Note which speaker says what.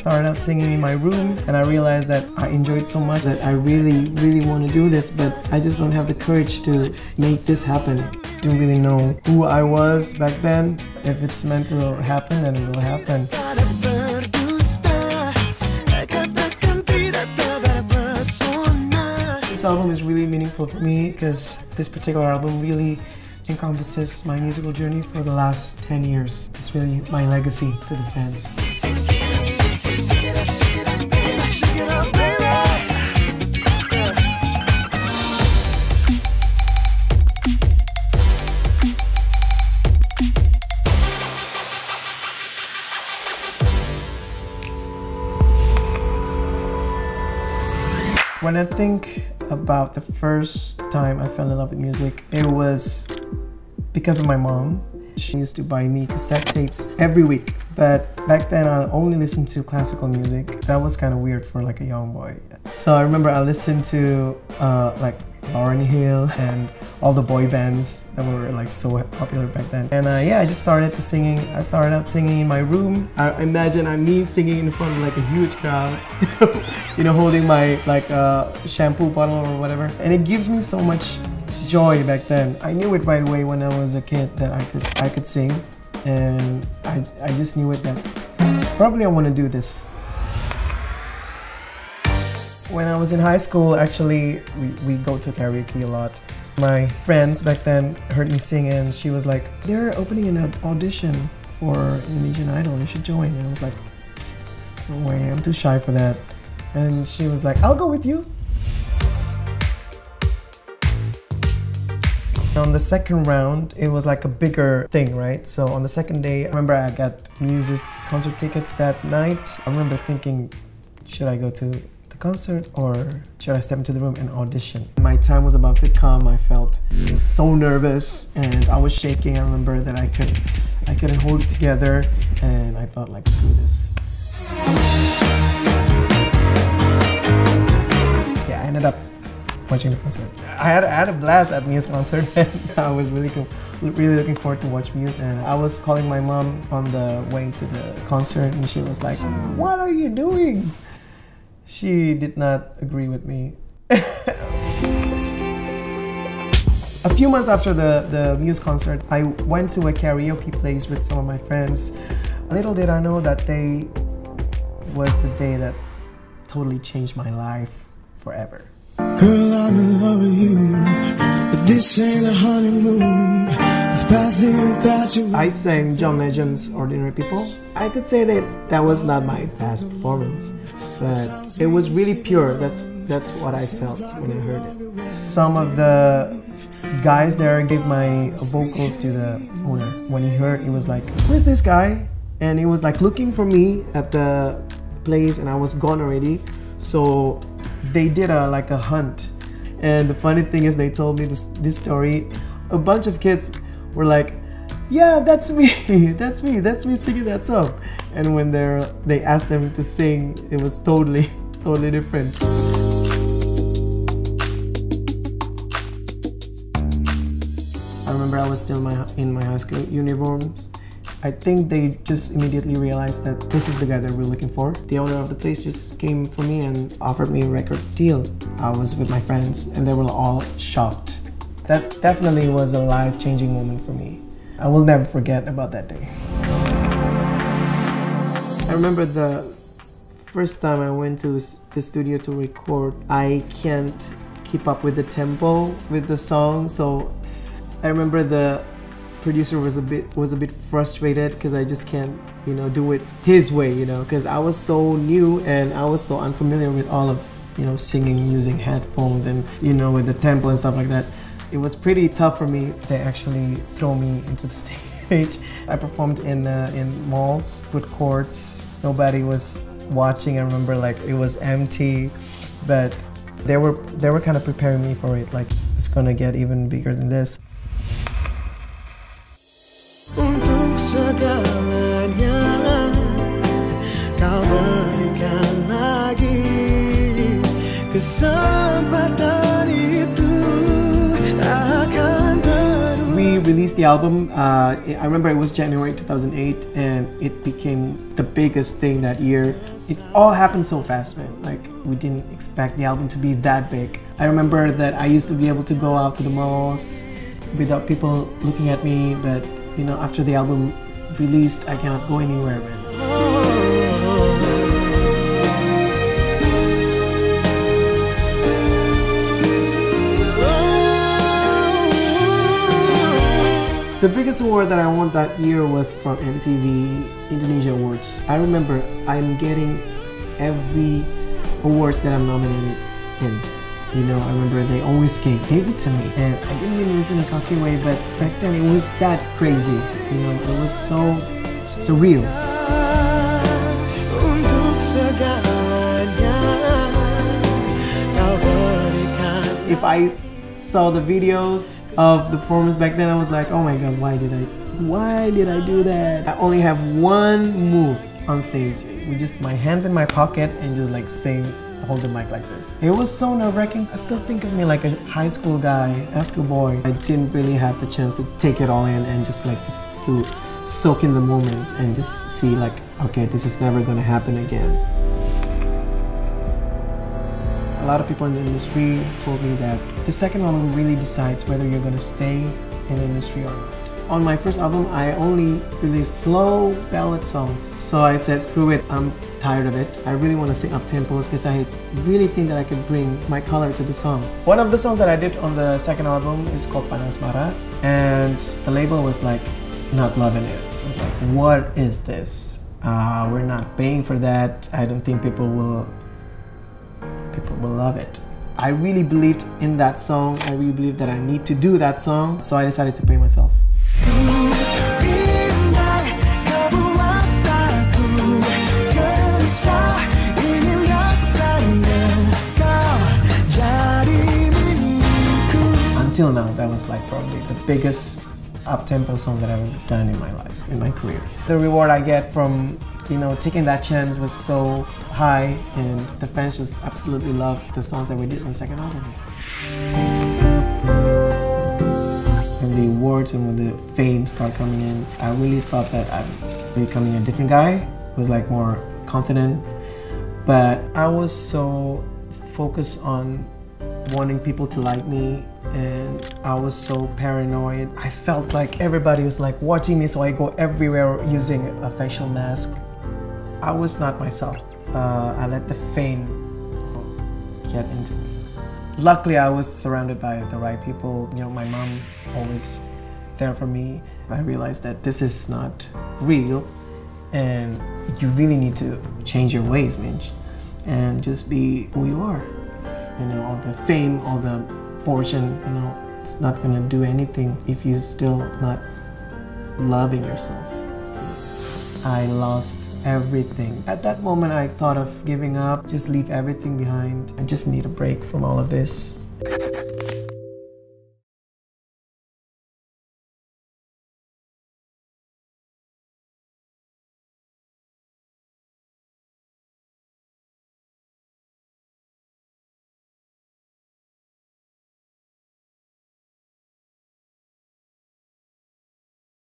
Speaker 1: started out singing in my room, and I realized that I enjoyed so much that I really want to do this, but I just don't have the courage to make this happen. Didn't really know who I was back then. If it's meant to happen, then it will happen. This album is really meaningful for me because this particular album really encompasses my musical journey for the last 10 years. It's really my legacy to the fans. When I think about the first time I fell in love with music, it was because of my mom. She used to buy me cassette tapes every week, but back then I only listened to classical music. That was kind of weird for like a young boy. So I remember I listened to like Lauryn Hill and all the boy bands that were like so popular back then. And yeah, I just started to singing. I started out singing in my room. I imagine me singing in front of like a huge crowd, you know, holding my like shampoo bottle or whatever. And it gives me so much joy back then. I knew it right away when I was a kid that I could sing, and I just knew it that probably I want to do this. When I was in high school, actually, we go to karaoke a lot. My friends back then heard me sing, and she was like, "They're opening an audition for Indonesian Idol, you should join." And I was like, "No way, I'm too shy for that." And she was like, "I'll go with you." On the second round, it was like a bigger thing, right? So on the second day, I remember I got Muse's concert tickets that night. I remember thinking, should I go to the concert or should I step into the room and audition? My time was about to come. I felt so nervous and I was shaking. I remember that I couldn't hold it together, and I thought like, screw this. Yeah, I ended up watching the concert. I had a blast at Muse's concert, and I was really looking forward to watch Muse. And I was calling my mom on the way to the concert, and she was like, "What are you doing?" She did not agree with me. A few months after the Muse concert, I went to a karaoke place with some of my friends. Little did I know that day was the day that totally changed my life forever.
Speaker 2: Girl, I'm in love with you, but this ain't a honeymoon.
Speaker 1: I sang John Legend's Ordinary People. I could say that was not my best performance, but it was really pure. That's what I felt when I heard it. Some of the guys there gave my vocals to the owner. When he heard, he was like, "Who's this guy?" And he was like looking for me at the place, and I was gone already. So they did like a hunt, and the funny thing is they told me this story. A bunch of kids were like, "Yeah, that's me, that's me singing that song." And when they asked them to sing, it was totally different. I remember I was still in my high school uniforms. I think they just immediately realized that this is the guy that we're looking for. The owner of the place just came for me and offered me a record deal. I was with my friends and they were all shocked. That definitely was a life-changing moment for me. I will never forget about that day. I remember the first time I went to the studio to record, I can't keep up with the tempo with the song, so I remember the producer was a bit frustrated because I just can't, you know, do it his way, you know, because I was so new and I was so unfamiliar with all of, you know, singing using headphones and, you know, with the tempo and stuff like that. It was pretty tough for me. They actually throw me into the stage. I performed in malls, food courts. Nobody was watching. I remember like it was empty, but they were kind of preparing me for it. Like it's gonna get even bigger than this.
Speaker 2: Untuk segalanya kau berikan lagi kesempatan itu akan
Speaker 1: We released the the album, I remember it was January 2008 and it became the biggest thing that year. It all happened so fast, man. Like, we didn't expect the album to be that big. I remember that I used to be able to go out to the malls without people looking at me, but you know, after the album released, I cannot go anywhere, man. The biggest award that I won that year was from MTV Indonesia Awards. I remember I'm getting every awards that I'm nominated in. You know, I remember they always gave it to me, and I didn't mean this in a cocky way, but back then it was that crazy. You know, it was so surreal. If I saw the videos of the performance back then, I was like, oh my god, why did I do that? I only have one move on stage, with just my hands in my pocket and just like sing, hold the mic like this. It was so nerve-wracking. I still think of me like a high school guy, high school boy. I didn't really have the chance to take it all in and just like to soak in the moment and just see like, okay, this is never gonna happen again. A lot of people in the industry told me that the second album really decides whether you're gonna stay in the industry or not. On my first album, I only released slow ballad songs. So I said, screw it, I'm tired of it. I really want to sing up-tempos because I really think that I could bring my color to the song. One of the songs that I did on the second album is called Panas Marah, and the label was like, not loving it. It was like, what is this? We're not paying for that. I don't think people will love it. I really believed in that song. I really believed that I need to do that song, so I decided to pay myself. Until now, that was like probably the biggest up-tempo song that I've ever done in my life, in my career. The reward I get from, you know, taking that chance was so high, and the fans just absolutely loved the songs that we did on the second album. When the awards and when the fame started coming in, I really thought that I'm becoming a different guy. I was like more confident, but I was so focused on wanting people to like me, and I was so paranoid. I felt like everybody was like watching me, so I go everywhere using a facial mask. I was not myself. I let the fame get into me. Luckily, I was surrounded by the right people. You know, my mom always there for me. I realized that this is not real, and you really need to change your ways, Minch, and just be who you are. You know, all the fame, all the fortune, you know, it's not gonna do anything if you're still not loving yourself. I lost everything. At that moment, I thought of giving up, just leave everything behind. I just need a break from all of this.